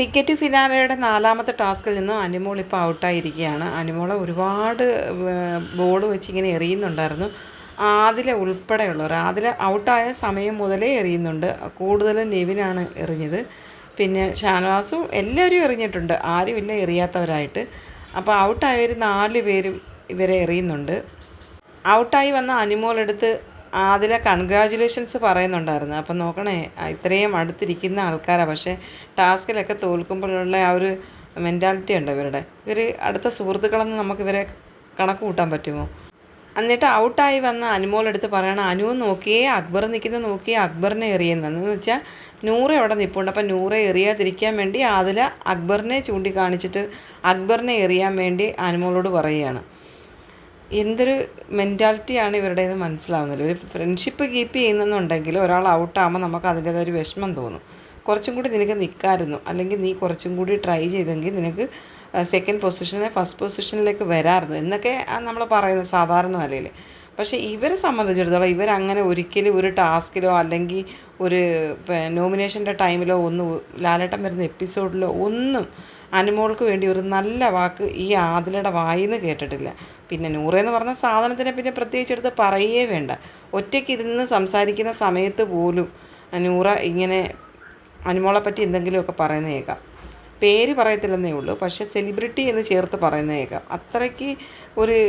Ticket ഫിനാലയുടെ 4ാമത്തെ ടാസ്കിൽ നിന്ന് അനിമോൾ ഇപ്പോൾ ഔട്ടായിരിക്കുകയാണ്. അനിമോളെ ഒരുപാട് ബോൾ വെച്ച് ഇങ്ങനെ എറിയുന്നുണ്ടായിരുന്നു. ആദില ഉൾപ്പെടെയുള്ളവർ ഔട്ടായ സമയം മുതലേ എറിയുന്നുണ്ട്. കൂടുതലും നെവിനാണ് എറിഞ്ഞത്. പിന്നെ ഷാനവാസും എല്ലാവരും എറിഞ്ഞിട്ടുണ്ട്, ആരുമില്ല എറിയാത്തവരായിട്ട്. അപ്പോൾ ഔട്ടായവർ 4 പേരും ഇവരെ എറിയുന്നുണ്ട്. ഔട്ടായി വന്ന അനിമോളെടുത്ത് അതിലെ കൺഗ്രാജുലേഷൻസ് പറയുന്നുണ്ടായിരുന്നു. അപ്പം നോക്കണേ, ഇത്രയും അടുത്തിരിക്കുന്ന ആൾക്കാരാണ്, പക്ഷേ ടാസ്കിലൊക്കെ തോൽക്കുമ്പോഴുള്ള ആ ഒരു മെൻറ്റാലിറ്റി ഉണ്ട് ഇവരുടെ. ഇവർ അടുത്ത സുഹൃത്തുക്കളെന്ന് നമുക്കിവരെ കണക്ക് കൂട്ടാൻ പറ്റുമോ? എന്നിട്ട് ഔട്ടായി വന്ന അനിമോളെടുത്ത് പറയണം, അനു നോക്കിയേ അക്ബർ നിൽക്കുന്നത് നോക്കിയേ അക്ബറിനെ എറിയുന്നതെന്ന് വെച്ചാൽ നൂറ് അവിടെ നിൽപ്പുണ്ട്. അപ്പം നൂറെ എറിയാതിരിക്കാൻ വേണ്ടി അതിൽ അക്ബറിനെ ചൂണ്ടിക്കാണിച്ചിട്ട് അക്ബറിനെ എറിയാൻ വേണ്ടി അനിമോളോട് പറയുകയാണ്. എന്തൊരു മെൻറ്റാലിറ്റിയാണ് ഇവരുടേത് മനസ്സിലാവുന്നില്ല. ഒരു ഫ്രണ്ട്ഷിപ്പ് കീപ്പ് ചെയ്യുന്നെന്നുണ്ടെങ്കിൽ ഒരാൾ ഔട്ടാകുമ്പോൾ നമുക്ക് അതിൻ്റേതായ ഒരു വിഷമം തോന്നും. കുറച്ചും കൂടി നിനക്ക് നിൽക്കാമായിരുന്നു, അല്ലെങ്കിൽ നീ കുറച്ചും കൂടി ട്രൈ ചെയ്തെങ്കിൽ നിനക്ക് സെക്കൻഡ് പൊസിഷനെ ഫസ്റ്റ് പൊസിഷനിലേക്ക് വരാമായിരുന്നു എന്നൊക്കെ നമ്മൾ പറയുന്നത് സാധാരണ നിലയിൽ. പക്ഷേ ഇവരെ സംബന്ധിച്ചിടത്തോളം ഇവരങ്ങനെ ഒരിക്കലും ഒരു ടാസ്കിലോ അല്ലെങ്കിൽ ഒരു നോമിനേഷൻ്റെ ടൈമിലോ ഒന്നും ലാലേട്ടൻ വരുന്ന എപ്പിസോഡിലോ ഒന്നും അനുമോൾക്ക് വേണ്ടി ഒരു നല്ല വാക്ക് ഈ ആദിലയുടെ വായിന്ന് കേട്ടിട്ടില്ല. പിന്നെ നൂറെന്ന് പറഞ്ഞ സാധനത്തിനെ പിന്നെ പ്രത്യേകിച്ചെടുത്ത് പറയുകയേ വേണ്ട. ഒറ്റയ്ക്കിരുന്ന് സംസാരിക്കുന്ന സമയത്ത് പോലും നൂറ ഇങ്ങനെ അനുമോളെ പറ്റി എന്തെങ്കിലുമൊക്കെ പറയുന്നത് കേൾക്കാം. പേര് പറയത്തില്ലെന്നേ ഉള്ളൂ, പക്ഷേ സെലിബ്രിറ്റി എന്ന് ചേർത്ത് പറയുന്നത് കേൾക്കാം. അത്രയ്ക്ക് ഒരു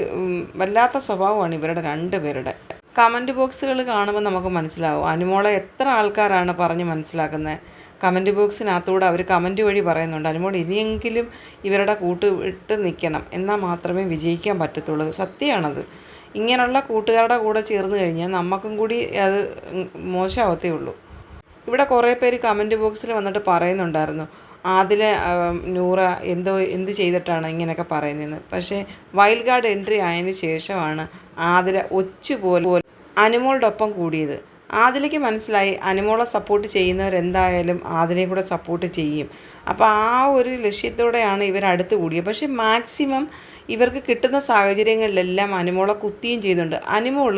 വല്ലാത്ത സ്വഭാവമാണ് ഇവരുടെ 2 പേരുടെ. കമൻറ്റ് ബോക്സുകൾ കാണുമ്പോൾ നമുക്ക് മനസ്സിലാവും അനുമോളെ എത്ര ആൾക്കാരാണ് പറഞ്ഞ് മനസ്സിലാക്കുന്നത്. കമൻറ്റ് ബോക്സിനകത്തൂടെ അവർ കമൻറ്റ് വഴി പറയുന്നുണ്ട് അനുമോൾ ഇനിയെങ്കിലും ഇവരുടെ കൂട്ട് വിട്ട് നിൽക്കണം, എന്നാൽ മാത്രമേ വിജയിക്കാൻ പറ്റത്തുള്ളൂ. സത്യമാണത്. ഇങ്ങനെയുള്ള കൂട്ടുകാരുടെ കൂടെ ചേർന്ന് കഴിഞ്ഞാൽ നമുക്കും കൂടി അത് മോശമാവത്തേ ഉള്ളൂ. ഇവിടെ കുറേ പേര് കമൻറ്റ് ബോക്സിൽ വന്നിട്ട് പറയുന്നുണ്ടായിരുന്നു അതിലെ നൂറ എന്ത് ചെയ്തിട്ടാണ് ഇങ്ങനെയൊക്കെ പറയുന്നതെന്ന്. പക്ഷേ വൈൽഡ് കാർഡ് എൻട്രി ആയതിന് ശേഷമാണ് ആദില ഒച്ചുപോലെ അനുമോളുടെ ഒപ്പം കൂടിയത്. ആദിലയ്ക്ക് മനസ്സിലായി അനുമോളെ സപ്പോർട്ട് ചെയ്യുന്നവരെന്തായാലും ആദിലയും കൂടെ സപ്പോർട്ട് ചെയ്യും. അപ്പോൾ ആ ഒരു ലക്ഷ്യത്തോടെയാണ് ഇവരടുത്ത് കൂടിയത്. പക്ഷേ മാക്സിമം ഇവർക്ക് കിട്ടുന്ന സാഹചര്യങ്ങളിലെല്ലാം അനുമോളെ കുത്തുകയും ചെയ്യുന്നുണ്ട്. അനുമോൾ